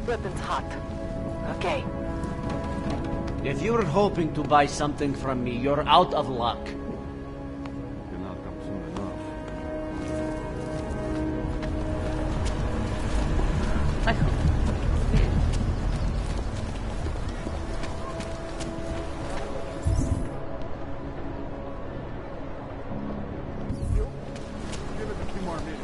Weapons hot. Okay. If you're hoping to buy something from me, you're out of luck. Cannot come soon enough. I hope. Give it a few more minutes.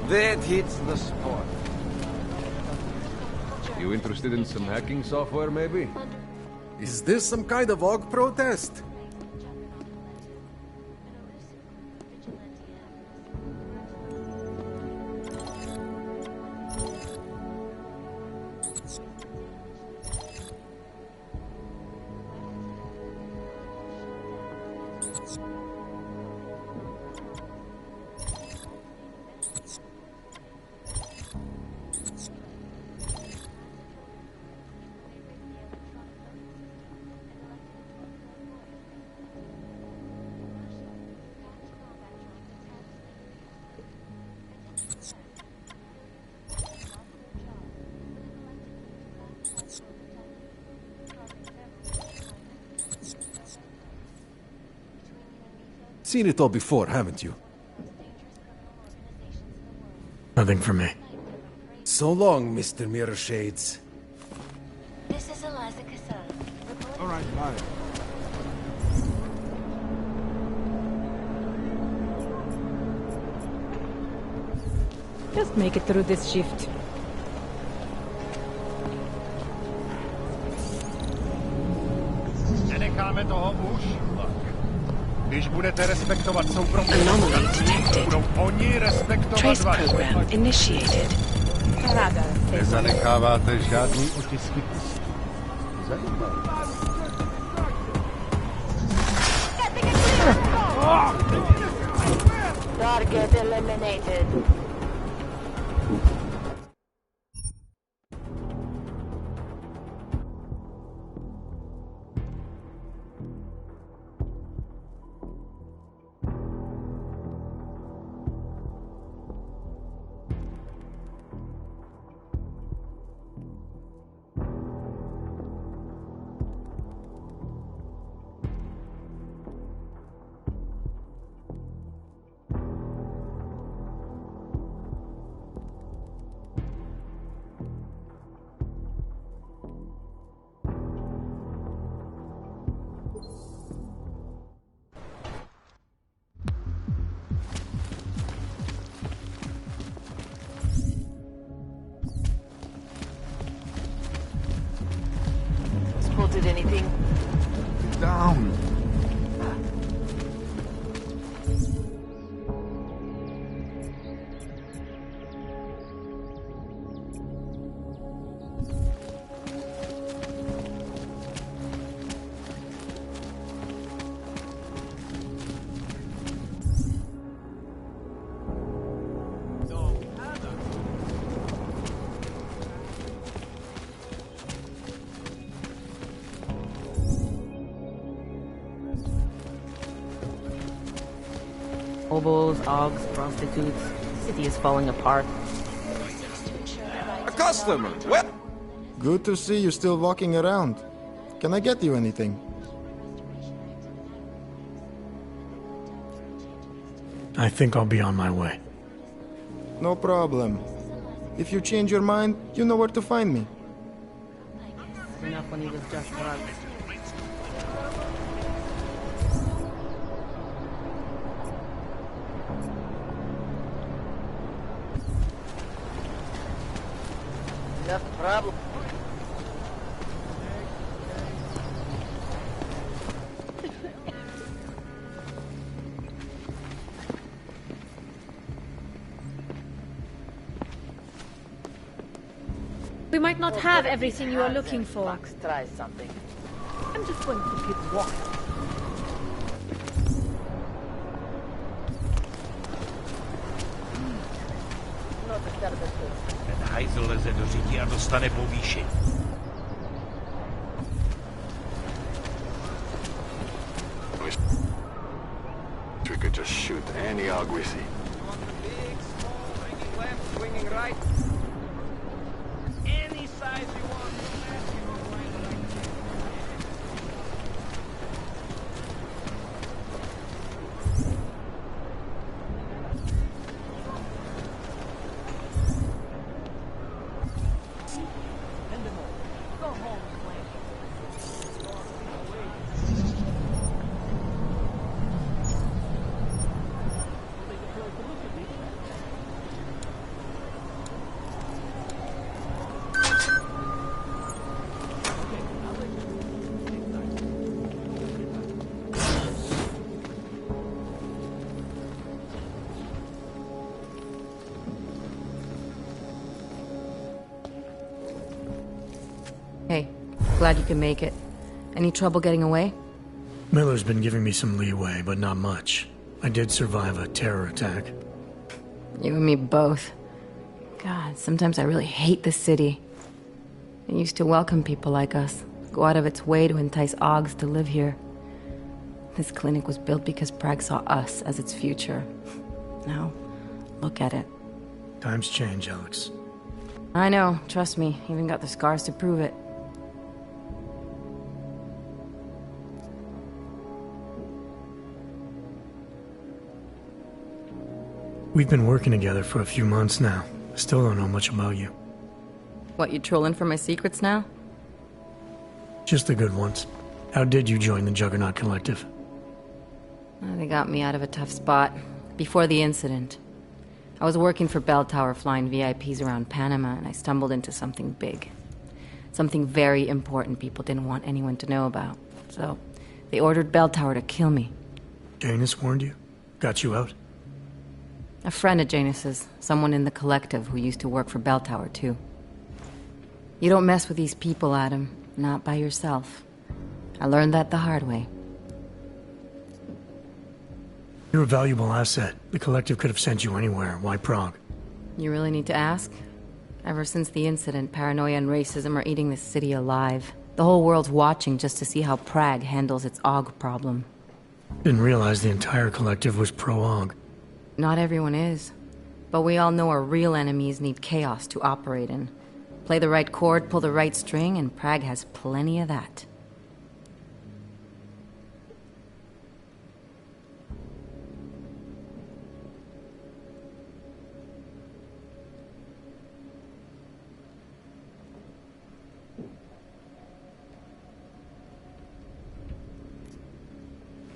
That hits the spot. You interested in some hacking software, maybe? Is this some kind of AUG protest? Seen it all before, haven't you? Nothing for me. So long, Mr. Mirror Shades. This is Eliza Cassan. All right, bye. Just make it through this shift. Nenecháme toho už? Když budete respektovat soukromí, Anomaly detected. budou oni respektovat Trace vaše. program initiated. Nezanecháváte žádný otisky prstů. Zajímavé. Target eliminated. Spotted anything? Down. Hobos, augs, prostitutes. City is falling apart. A customer! Well, Good to see you still walking around. Can I get you anything? I think I'll be on my way. No problem. If you change your mind, you know where to find me. Enough when he was just drugs. Enough problem. We might not have everything you are looking for. Fox, try something. I'm just going to keep walking. Ten hajzl leze do řití a dostane povýšení. any Og we see. Big, small, hanging lamp swinging right. Any size you want. Go home, Clank. Hey, glad you can make it. Any trouble getting away? Miller's been giving me some leeway, but not much. I did survive a terror attack. You and me both. God, sometimes I really hate this city. It used to welcome people like us, go out of its way to entice Augs to live here. This clinic was built because Prague saw us as its future. Now, look at it. Times change, Alex. I know, trust me, even got the scars to prove it. We've been working together for a few months now. Still don't know much about you. What, you trolling for my secrets now? Just the good ones. How did you join the Juggernaut Collective? They got me out of a tough spot. Before the incident. I was working for Bell Tower flying VIPs around Panama, and I stumbled into something big. Something very important people didn't want anyone to know about. So, they ordered Bell Tower to kill me. Janus warned you? Got you out? A friend of Janus's, someone in the collective who used to work for Bell Tower too. You don't mess with these people, Adam. Not by yourself. I learned that the hard way. You're a valuable asset. The collective could have sent you anywhere. Why Prague? You really need to ask? Ever since the incident, paranoia and racism are eating this city alive. The whole world's watching just to see how Prague handles its AUG problem. Didn't realize the entire collective was pro-AUG. Not everyone is. But we all know our real enemies need chaos to operate in. Play the right chord, pull the right string, and Prague has plenty of that.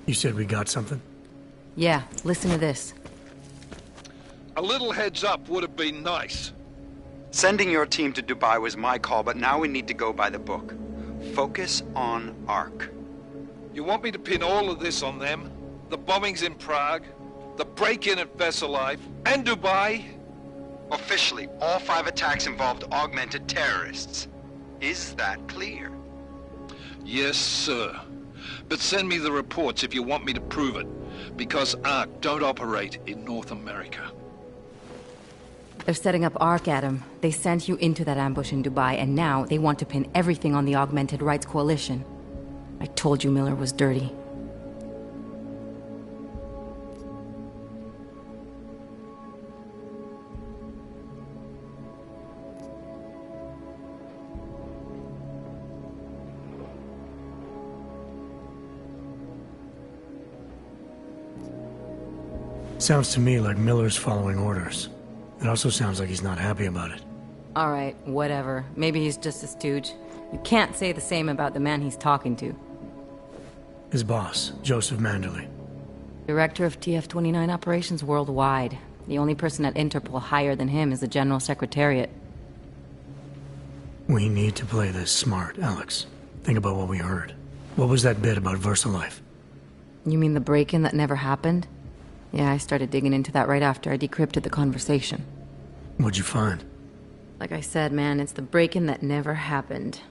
You said we got something? Yeah, listen to this. A little heads up would have been nice. Sending your team to Dubai was my call, but now we need to go by the book. Focus on Ark. You want me to pin all of this on them? The bombings in Prague, the break-in at Versalife, and Dubai? Officially, all 5 attacks involved augmented terrorists. Is that clear? Yes, sir. But send me the reports if you want me to prove it, because Ark don't operate in North America. They're setting up Ark, Adam. They sent you into that ambush in Dubai, and now they want to pin everything on the Augmented Rights Coalition. I told you Miller was dirty. Sounds to me like Miller's following orders. It also sounds like he's not happy about it. All right, whatever. Maybe he's just a stooge. You can't say the same about the man he's talking to. His boss, Joseph Manderley. Director of TF-29 operations worldwide. The only person at Interpol higher than him is the General Secretariat. We need to play this smart, Alex. Think about what we heard. What was that bit about Versalife? You mean the break-in that never happened? Yeah, I started digging into that right after I decrypted the conversation. What'd you find? Like I said, man, it's the break-in that never happened.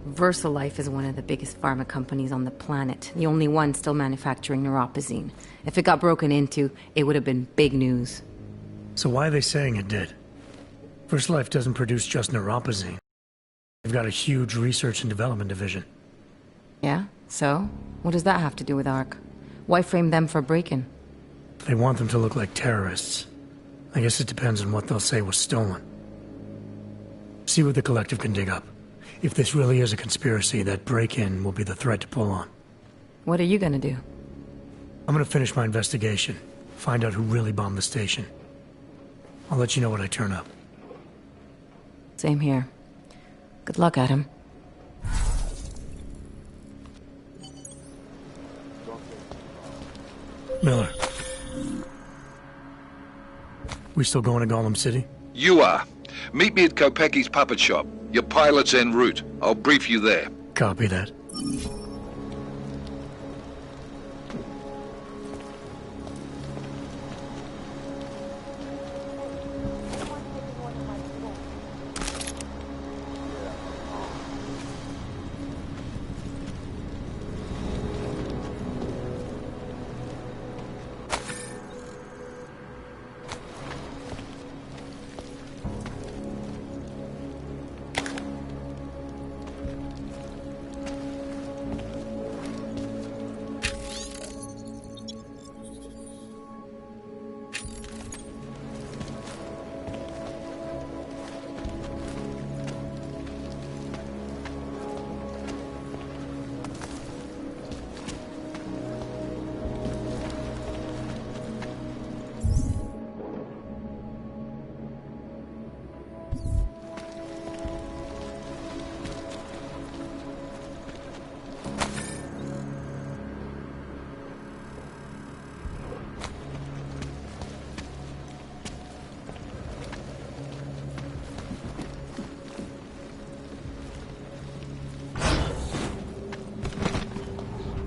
Versalife is one of the biggest pharma companies on the planet. The only one still manufacturing neuropozyne. If it got broken into, it would have been big news. So why are they saying it did? Versalife doesn't produce just neuropozyne. They've got a huge research and development division. Yeah? So? What does that have to do with ARC? Why frame them for break-in? They want them to look like terrorists. I guess it depends on what they'll say was stolen. See what the collective can dig up. If this really is a conspiracy, that break-in will be the thread to pull on. What are you gonna do? I'm gonna finish my investigation. Find out who really bombed the station. I'll let you know when I turn up. Same here. Good luck, Adam. Miller. We still going to Gollum City? You are. Meet me at Kopecki's puppet shop. Your pilot's en route. I'll brief you there. Copy that.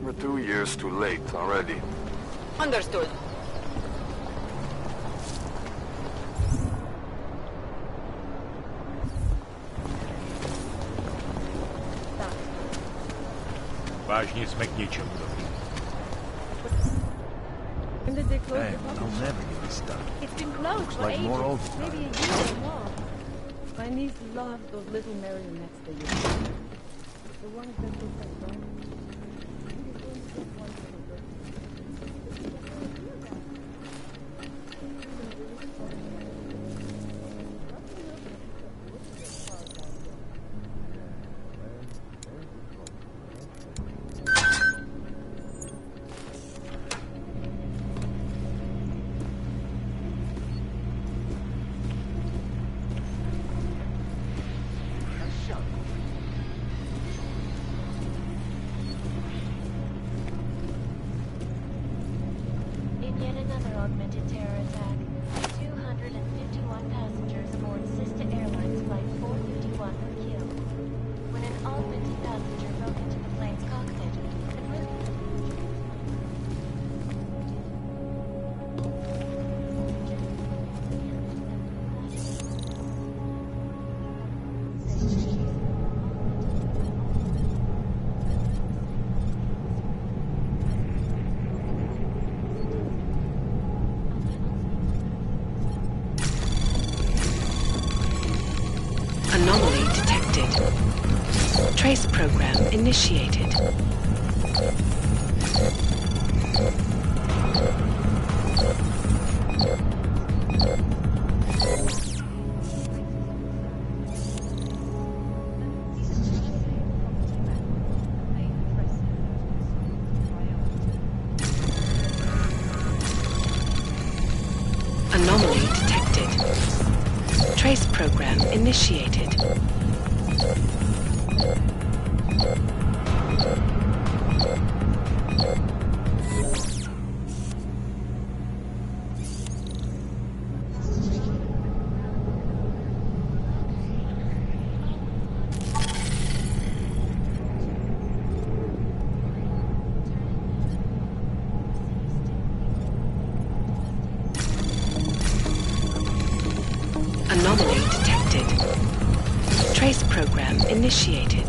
We're 2 years too late already. Understood. Vážně jsme k něčemu dobrý. When did they close Hey, the puppet I'll shop? never get this done. It's been closed Looks for like ages. more overtime. Maybe a year or more. My niece loves those little marionettes they use. The ones that look like diamonds. In yet another augmented terror attack, 251 passengers aboard Sista Airlines Flight 451 were killed when an augmented passenger broke into the plane's cockpit and Anomaly detected. Trace program initiated. Anomaly detected. Trace program initiated. Anomaly detected. Trace program initiated.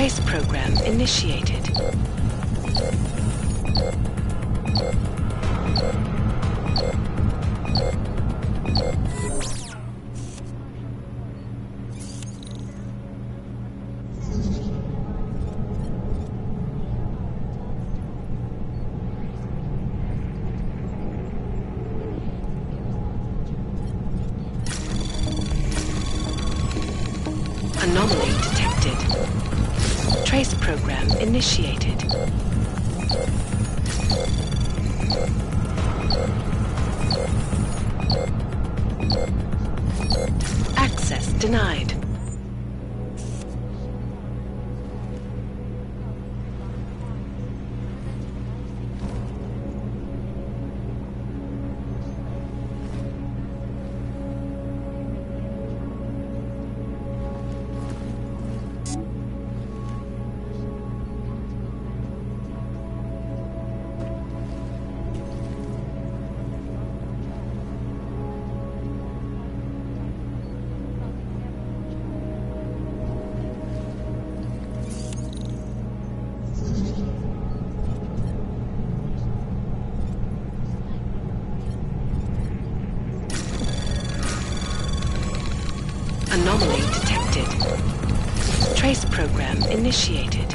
Trace program initiated. Anomaly detected. Trace program initiated. Access denied. Anomaly detected. Trace program initiated.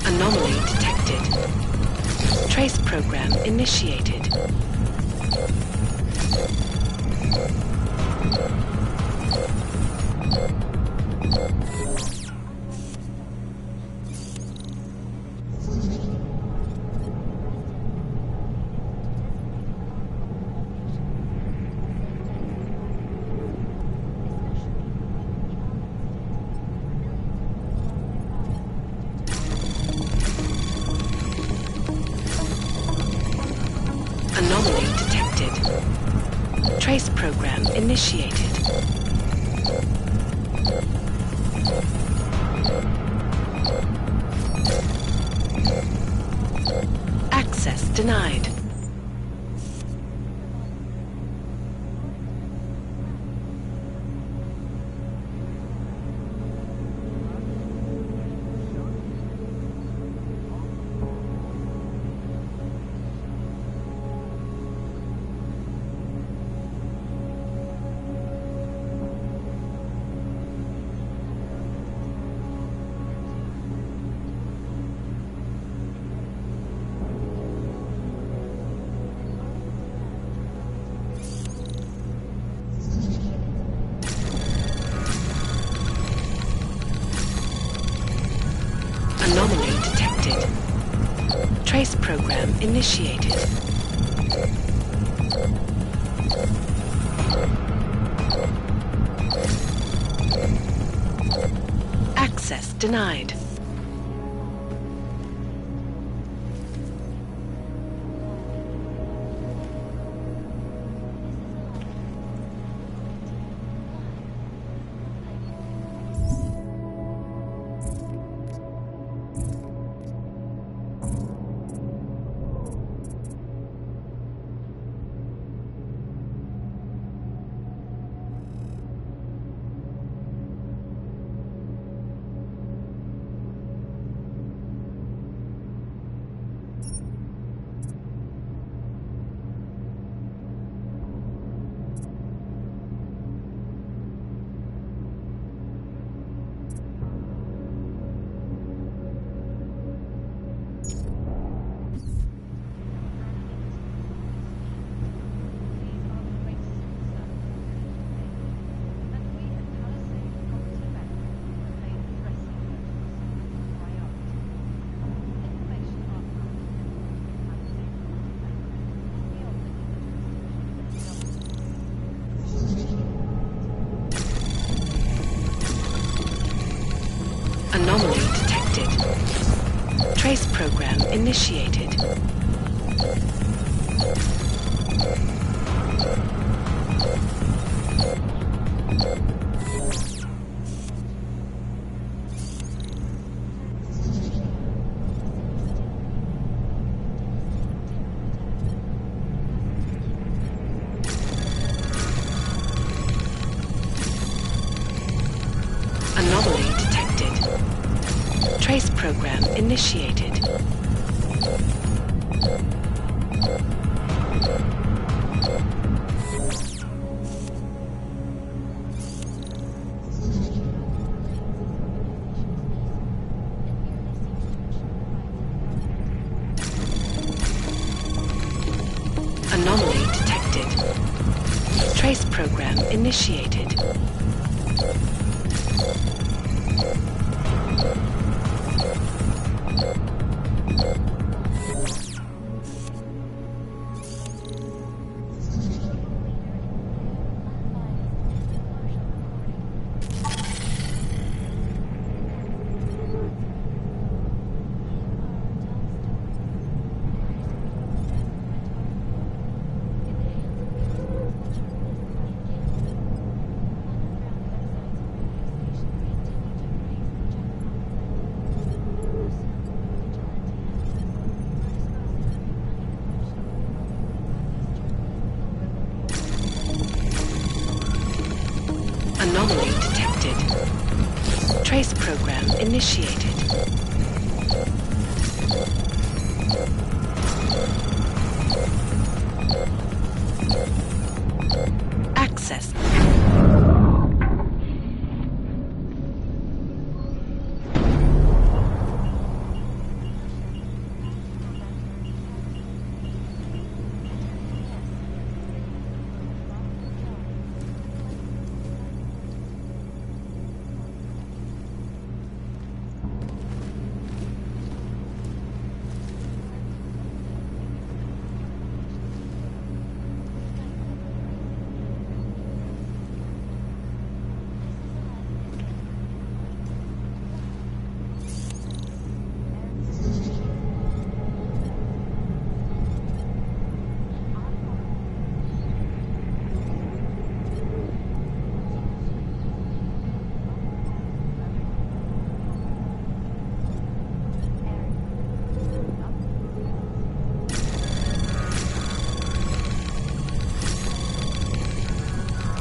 Anomaly detected. Trace program initiated. Anomaly detected. Trace program initiated. Access denied. Anomaly detected. Trace program initiated. Access denied. Anomaly detected. Trace program initiated. program initiated. Anomaly detected. Trace program initiated. Anomaly detected. Trace program initiated. Access.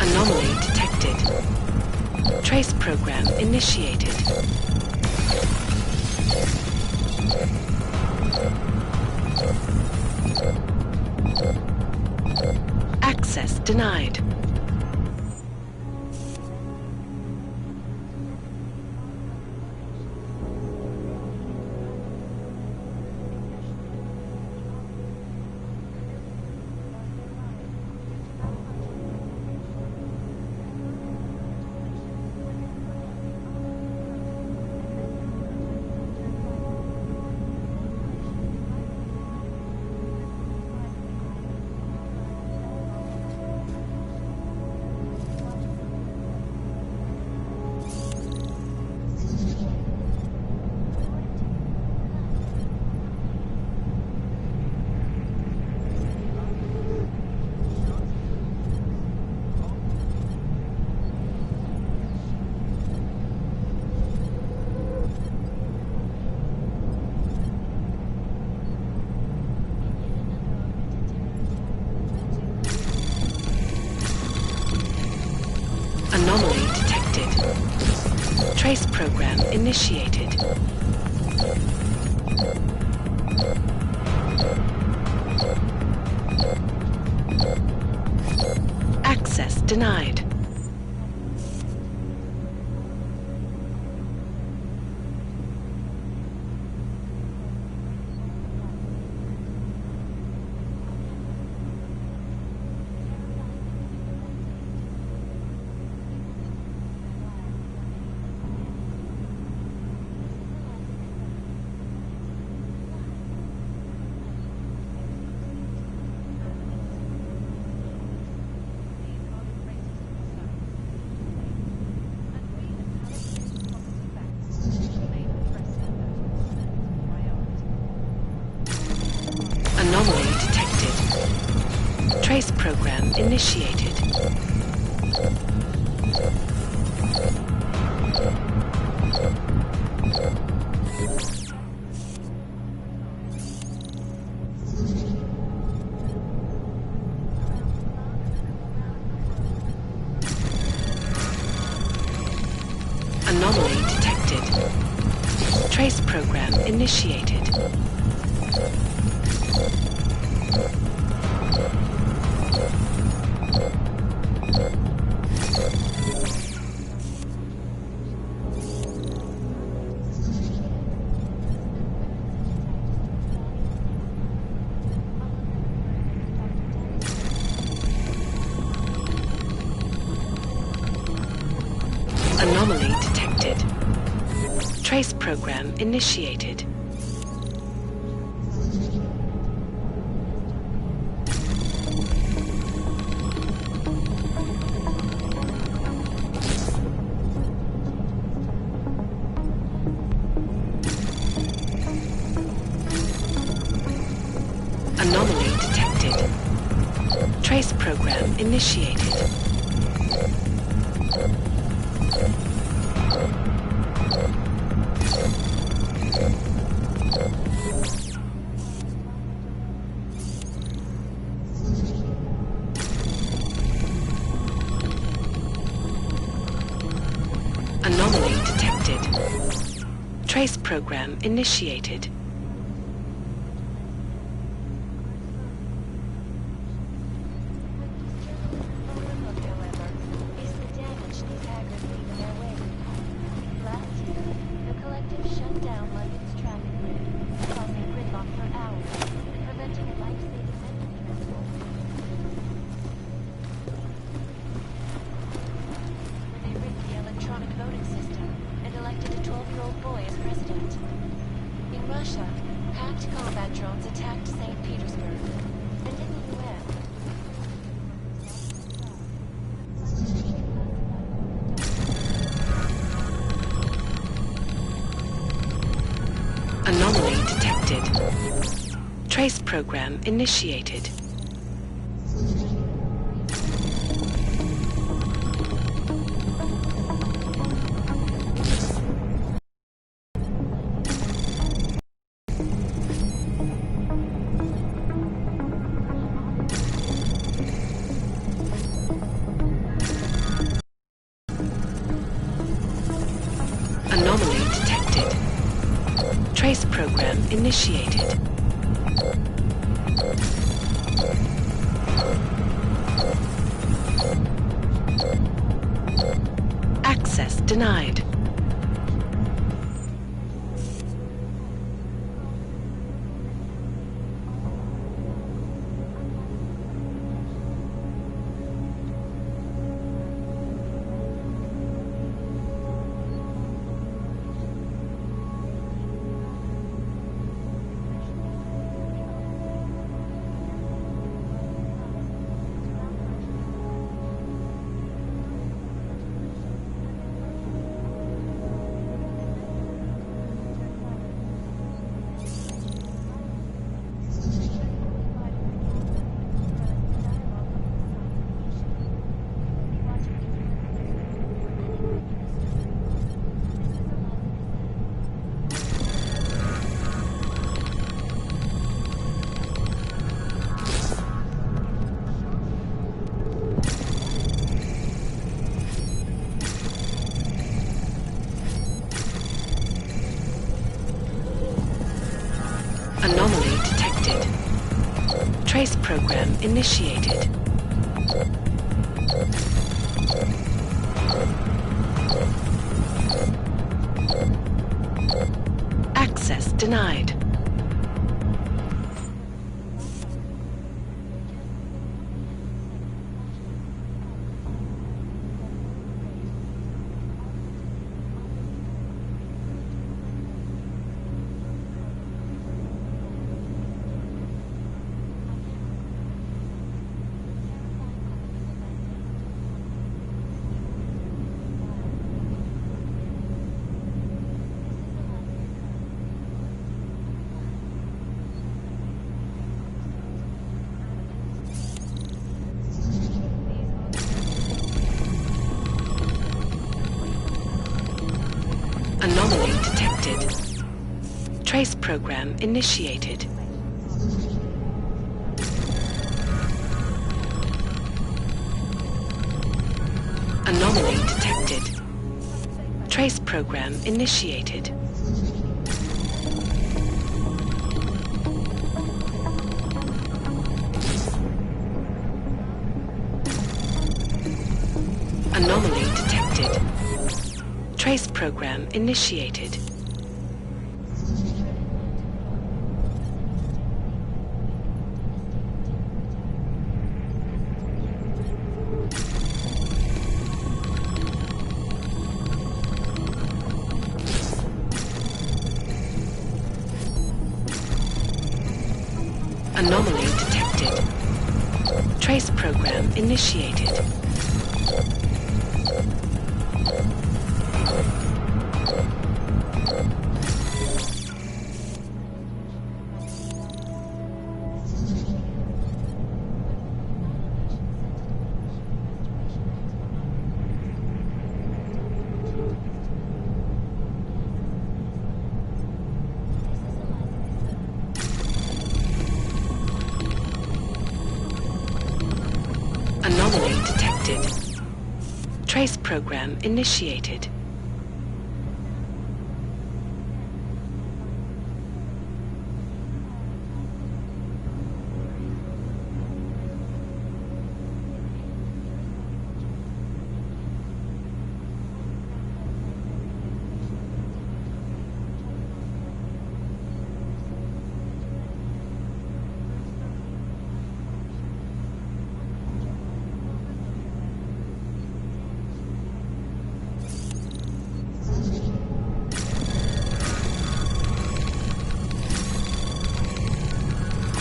Anomaly detected. Trace program initiated. Access denied. Anomaly detected. Trace program initiated. Access denied. Anomaly detected. Trace program initiated. Anomaly detected. Trace program initiated. Anomaly detected. Trace program initiated. Anomaly detected. Trace program initiated. Anomaly detected. Trace program initiated. Russia, hacked combat drones attacked St. Petersburg. And in the UN, Anomaly detected. Trace program initiated. Anomaly detected. Trace program initiated. Access denied. Anomaly detected. Trace program initiated. Access denied. Anomaly detected. Trace program initiated. Anomaly detected. Trace program initiated. Anomaly detected. Trace program initiated. Anomaly detected. Trace program initiated. Anomaly detected. Trace program initiated.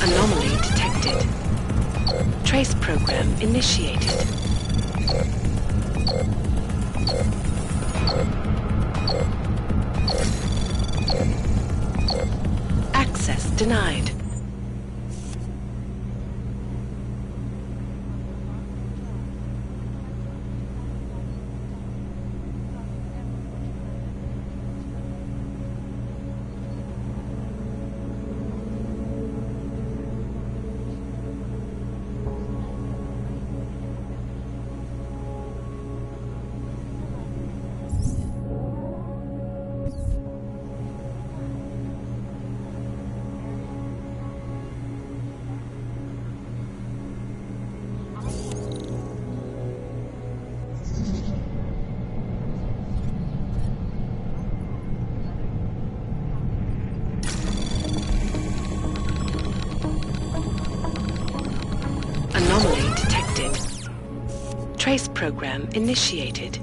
Anomaly detected. Trace program initiated. Access denied. Anomaly detected. Trace program initiated.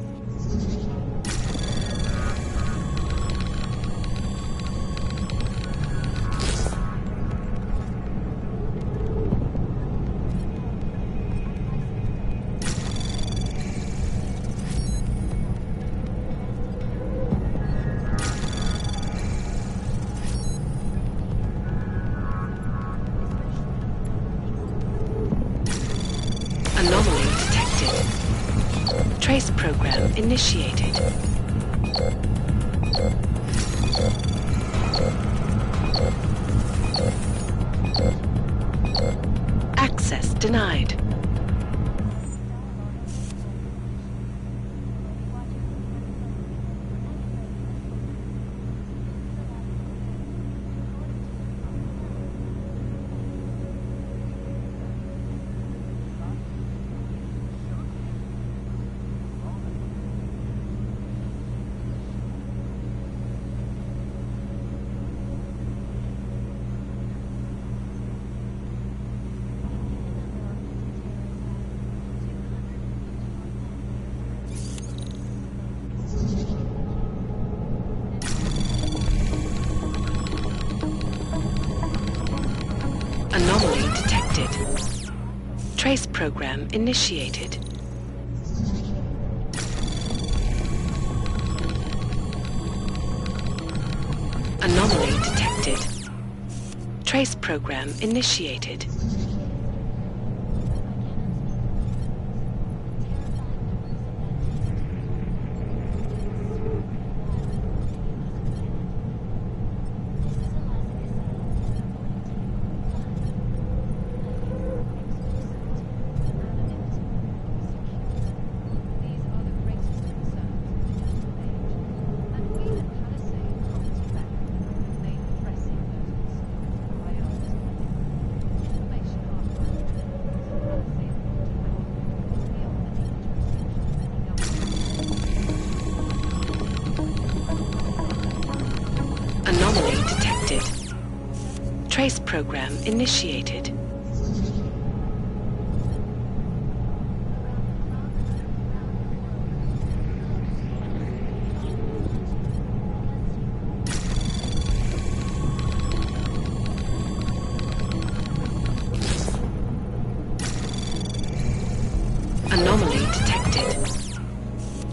Anomaly detected. Trace program initiated. Access denied. Anomaly detected. Trace program initiated. Anomaly detected. Trace program initiated. Information Trace program initiated. Anomaly detected.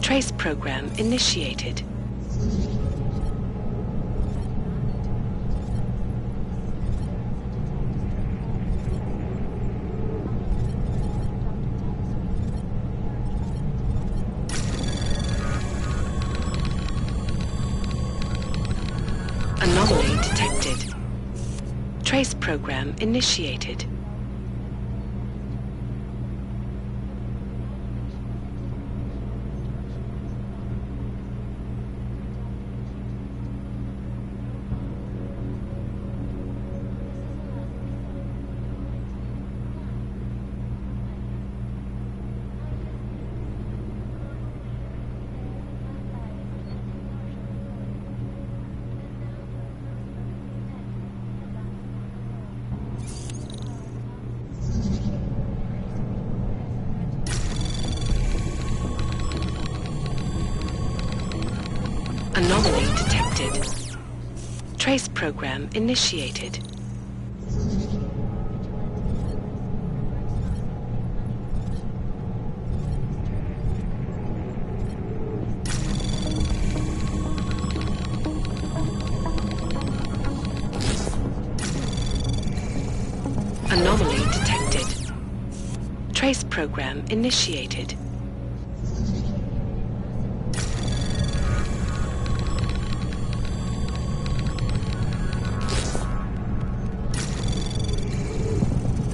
Trace program initiated. Anomaly detected. Trace program initiated. Anomaly detected. Trace program initiated. Anomaly detected. Trace program initiated.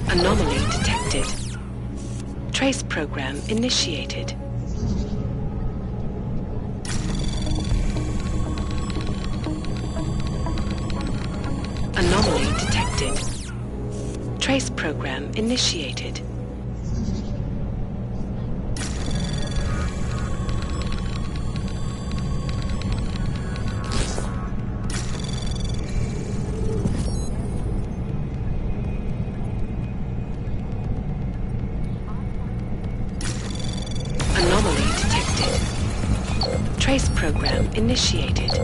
Anomaly detected. Trace program initiated. Anomaly detected. Trace program initiated. Anomaly detected. Trace program initiated.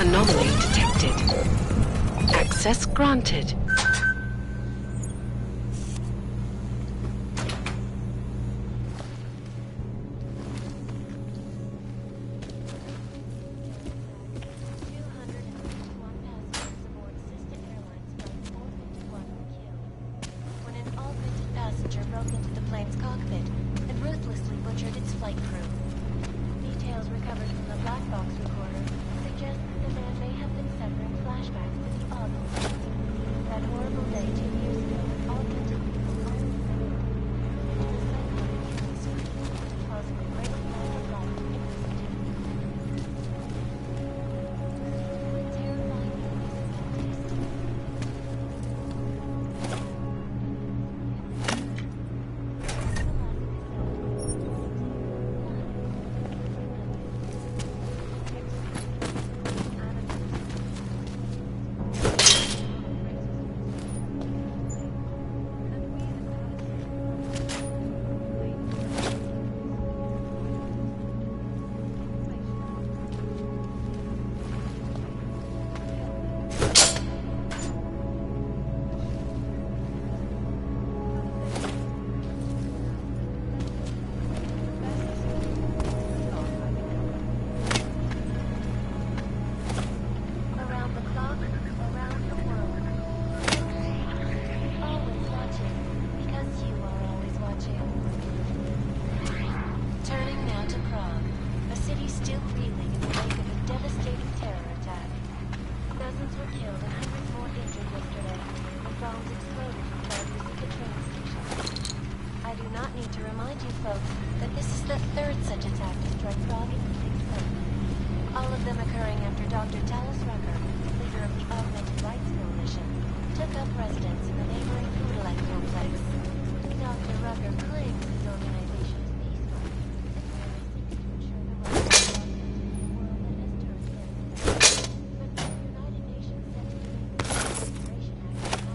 Anomaly detected. Access granted. When an augmented passenger broke into the plane's cockpit and ruthlessly butchered its flight crew. Details recovered from the black box recorder suggest that the man may have been severing flashbacks to the August. That horrible day 2 years ago when augmented people finally into the psychotic human suit, causing a great loss of life in the city. What terrifying movies have been tasted. killed and hundreds more injured yesterday, when bombs exploded inside Pacific train station. I do not need to remind you folks that this is the third such attack to strike Prague in 6 months. All of them occurring after Dr. Talos Rucker, leader of the Augmented Rights Coalition, took up residence in the neighboring Deus complex. Dr. Rucker claims his organization is peaceful, and merely seeks to ensure the rights of all that is to respect. But the United Nations set to make the Integration Act a matter of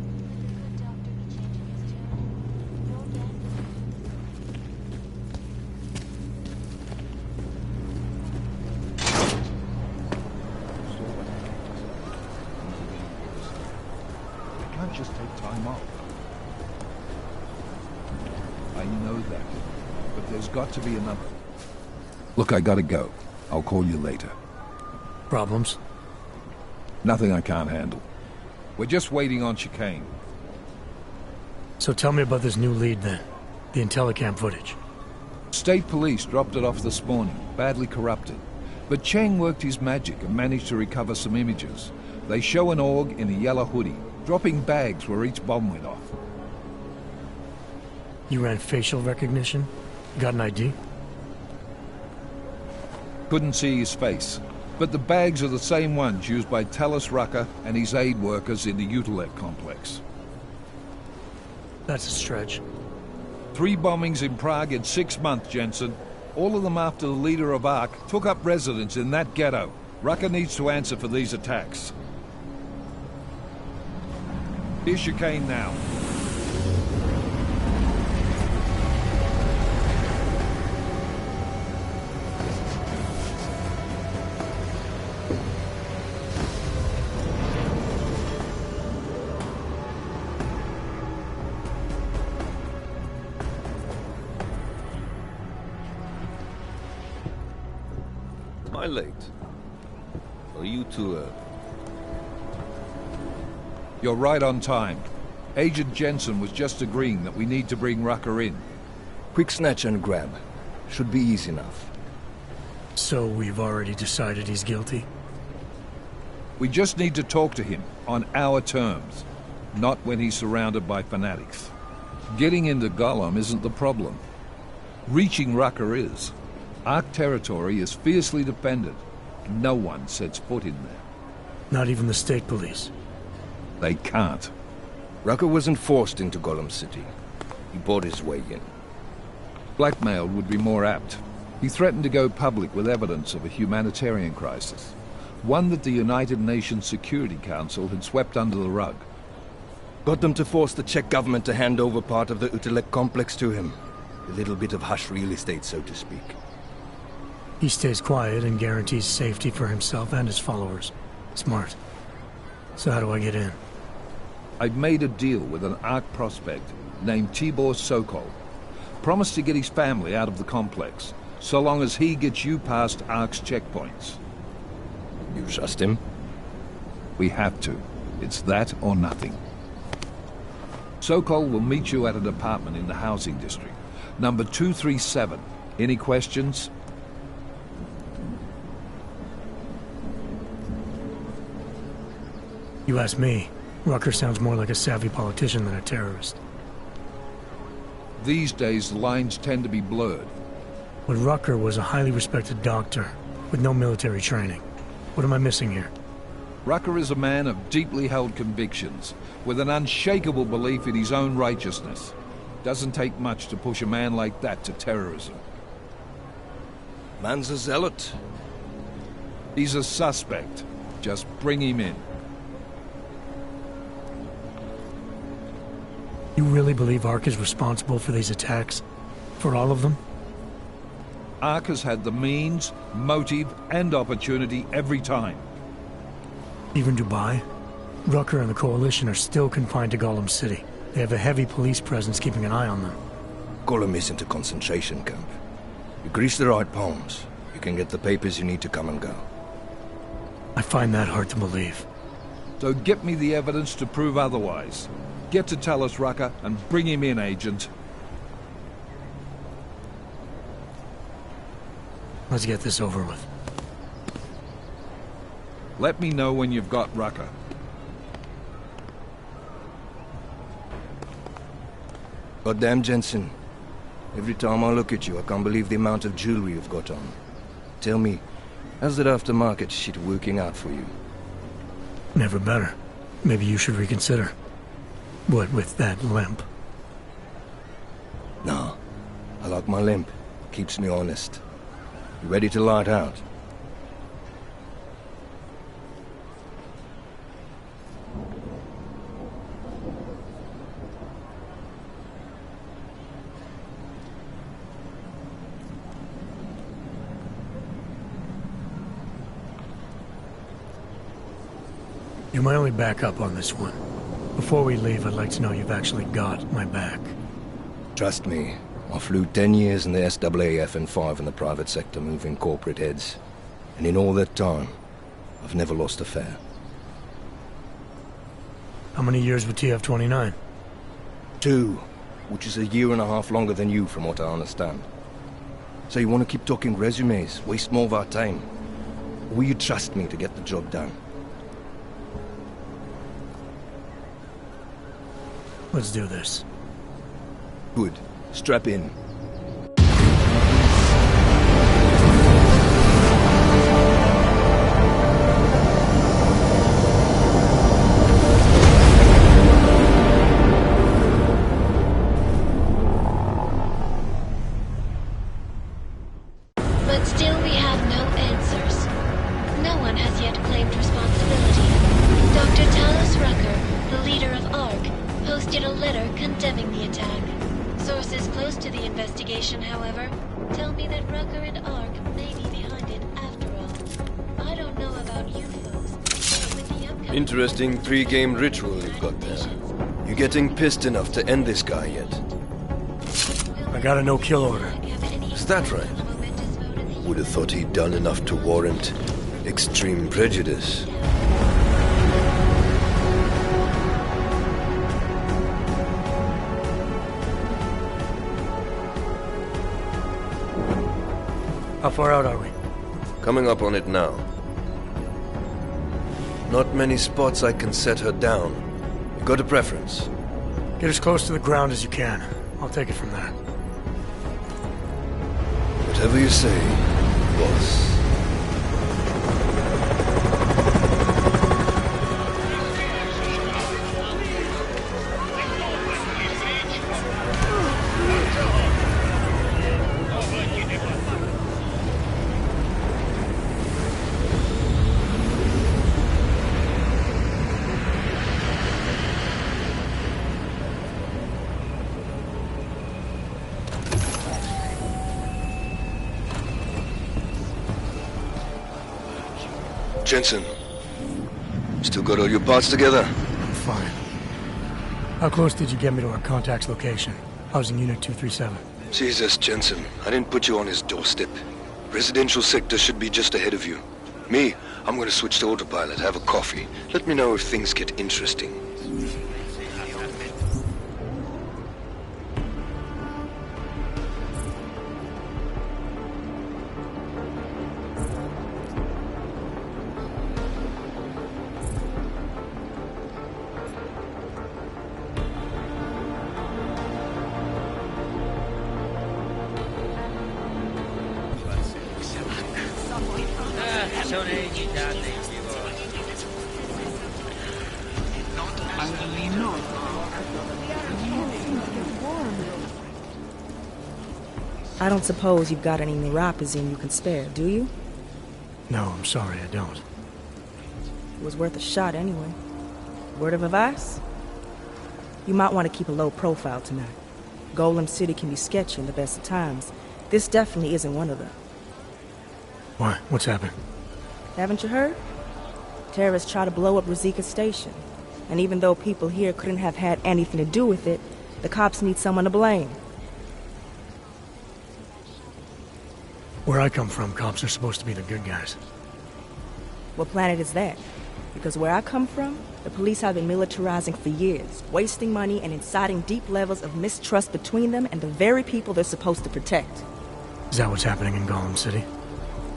peace. Could Doctor be changing his tune? Your guess? I can't just take time off. I know that, but there's got to be another. Look, I gotta go. I'll call you later. Problems? Nothing I can't handle. We're just waiting on chicane. So tell me about this new lead then. The Intellicam footage. State police dropped it off this morning, badly corrupted. But Cheng worked his magic and managed to recover some images. They show an org in a yellow hoodie, dropping bags where each bomb went off. You ran facial recognition? Got an ID? Couldn't see his face, but the bags are the same ones used by Talos Rucker and his aid workers in the Utilec complex. That's a stretch. 3 bombings in Prague in 6 months, Jensen. All of them after the leader of ARC took up residence in that ghetto. Rucker needs to answer for these attacks. Here's chicane now. Am I late? Are you too You're right on time. Agent Jensen was just agreeing that we need to bring Rucker in. Quick snatch and grab. Should be easy enough. So we've already decided he's guilty? We just need to talk to him on our terms, not when he's surrounded by fanatics. Getting into Gollum isn't the problem. Reaching Rucker is. Ark territory is fiercely defended. No one sets foot in there. Not even the state police? They can't. Rucker wasn't forced into Gollum City. He bought his way in. Blackmailed would be more apt. He threatened to go public with evidence of a humanitarian crisis. One that the United Nations Security Council had swept under the rug. Got them to force the Czech government to hand over part of the Utilec complex to him. A little bit of hush real estate, so to speak. He stays quiet and guarantees safety for himself and his followers. Smart. So how do I get in? I've made a deal with an ARC prospect named Tibor Sokol. Promised to get his family out of the complex, so long as he gets you past ARC's checkpoints. You trust him? We have to. It's that or nothing. Sokol will meet you at an apartment in the housing district. Number 237. Any questions? You ask me. Rucker sounds more like a savvy politician than a terrorist. These days, the lines tend to be blurred. But Rucker was a highly respected doctor, with no military training. What am I missing here? Rucker is a man of deeply held convictions, with an unshakable belief in his own righteousness. Doesn't take much to push a man like that to terrorism. Man's a zealot. He's a suspect. Just bring him in. You really believe ARC is responsible for these attacks? For all of them? ARC has had the means, motive, and opportunity every time. Even Dubai? Rucker and the Coalition are still confined to Gollum City. They have a heavy police presence keeping an eye on them. Gollum isn't a concentration camp. You grease the right palms, you can get the papers you need to come and go. I find that hard to believe. So get me the evidence to prove otherwise. Get to Talos Rucker and bring him in, Agent. Let's get this over with. Let me know when you've got Rucker. Goddamn, Jensen. Every time I look at you, I can't believe the amount of jewelry you've got on. Tell me, how's that aftermarket shit working out for you? Never better. Maybe you should reconsider. What with that limp? No. I like my limp. Keeps me honest. You ready to light out? You're my only backup on this one. Before we leave, I'd like to know you've actually got my back. Trust me, I flew 10 years in the SAAF and 5 in the private sector moving corporate heads. And in all that time, I've never lost a fare. How many years with TF-29? 2, which is a year and a half longer than you from what I understand. So you want to keep talking resumes, waste more of our time? Or will you trust me to get the job done? Let's do this. Good. Strap in. But still we have no answers. No one has yet claimed responsibility. Dr. Talos Rucker, the leader of ARC, posted a letter condemning the attack. Sources close to the investigation, however, tell me that Rucker and ARC may be behind it after all. I don't know about you folks, but with the upcoming... Interesting pre-game ritual you've got there. You getting pissed enough to end this guy yet? I got a no-kill order. Is that right? Would have thought he'd done enough to warrant extreme prejudice. How far out are we? Coming up on it now. Not many spots I can set her down. You got a preference? Get as close to the ground as you can. I'll take it from there. Whatever you say, boss. Jensen, still got all your parts together? Fine. How close did you get me to our contact's location? I was in Unit 237. Jesus, Jensen, I didn't put you on his doorstep. Residential sector should be just ahead of you. Me, I'm gonna switch to autopilot, have a coffee. Let me know if things get interesting. I don't suppose you've got any neuropazine you can spare, do you? No, I'm sorry, I don't. It was worth a shot anyway. Word of advice? You might want to keep a low profile tonight. Golem City can be sketchy in the best of times. This definitely isn't one of them. Why? What's happened? Haven't you heard? Terrorists try to blow up Rosika Station. And even though people here couldn't have had anything to do with it, the cops need someone to blame. Where I come from, cops are supposed to be the good guys. What planet is that? Because where I come from, the police have been militarizing for years, wasting money and inciting deep levels of mistrust between them and the very people they're supposed to protect. Is that what's happening in Golem City?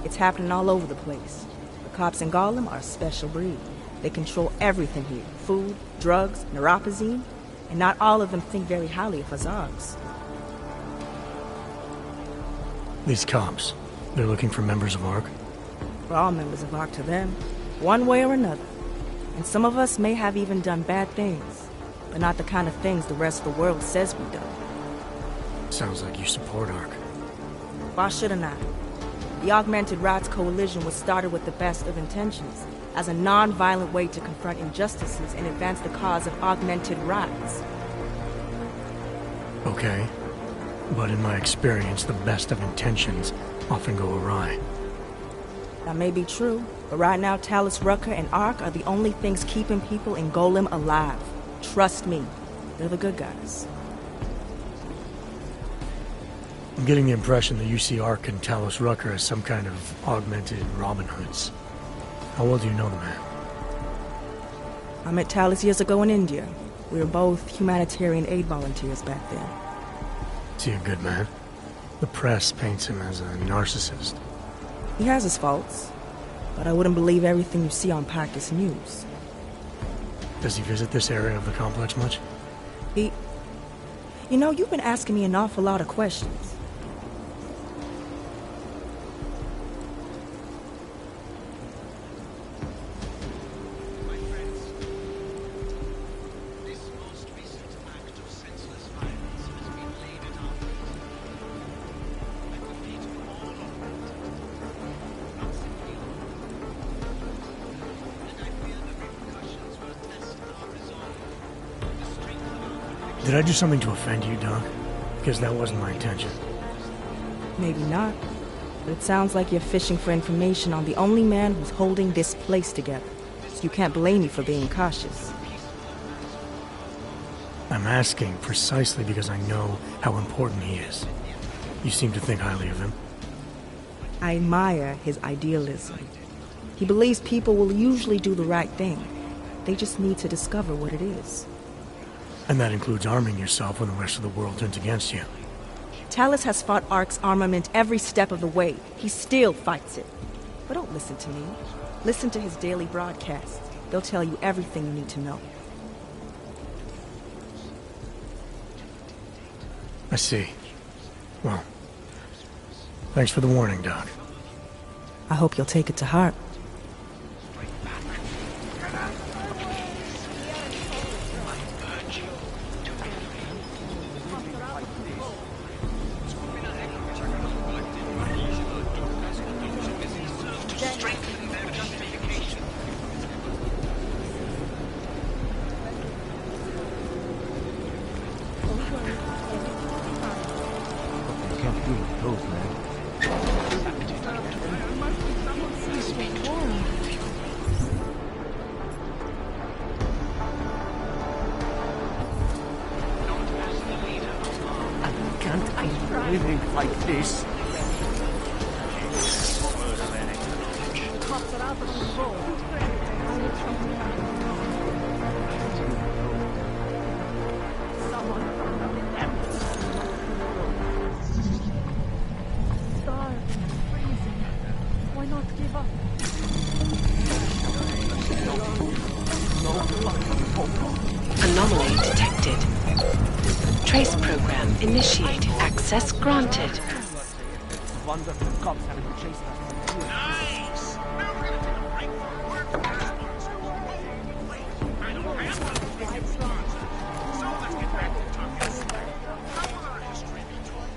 It's happening all over the place. The Cops in Gollum are a special breed. They control everything here. Food, drugs, neuropozyne. And not all of them think very highly of us Zogs. These cops, they're looking for members of ARC? We're all members of ARC to them, one way or another. And some of us may have even done bad things, but not the kind of things the rest of the world says we've done. Sounds like you support ARC. Why shouldn't I? The Augmented Rights Coalition was started with the best of intentions, as a non-violent way to confront injustices and advance the cause of augmented rights. Okay. But in my experience, the best of intentions often go awry. That may be true, but right now Talus Rucker and ARC are the only things keeping people in Golem alive. Trust me, they're the good guys. I'm getting the impression that you see ARC and Talus Rucker as some kind of augmented Robin Hoods. How well do you know the man? I met Talus years ago in India. We were both humanitarian aid volunteers back then. Is he a good man? The press paints him as a narcissist. He has his faults, but I wouldn't believe everything you see on Pactus News. Does he visit this area of the complex much? You know, you've been asking me an awful lot of questions. Did I do something to offend you, Doc? Because that wasn't my intention. Maybe not, but it sounds like you're fishing for information on the only man who's holding this place together. So you can't blame me for being cautious. I'm asking precisely because I know how important he is. You seem to think highly of him. I admire his idealism. He believes people will usually do the right thing. They just need to discover what it is. And that includes arming yourself when the rest of the world turns against you. Talus has fought ARC's armament every step of the way. He still fights it. But don't listen to me. Listen to his daily broadcasts. They'll tell you everything you need to know. I see. Well, thanks for the warning, Doc. I hope you'll take it to heart. Living like this. Why not give up? Anomaly detected. Trace program initiated. Access granted. Wonder if the cops haven't chased us. Nice! Now we're gonna take a break from work. Wait, I don't have one to make it start. So let's get back to talking. How will our history be told?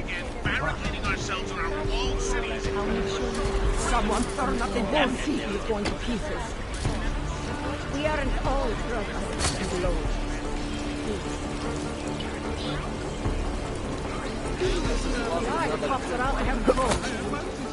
began barricading ourselves in our walled cities. Someone turned up the whole city is going to pieces. We aren't all brothers and alone. The cops are out and have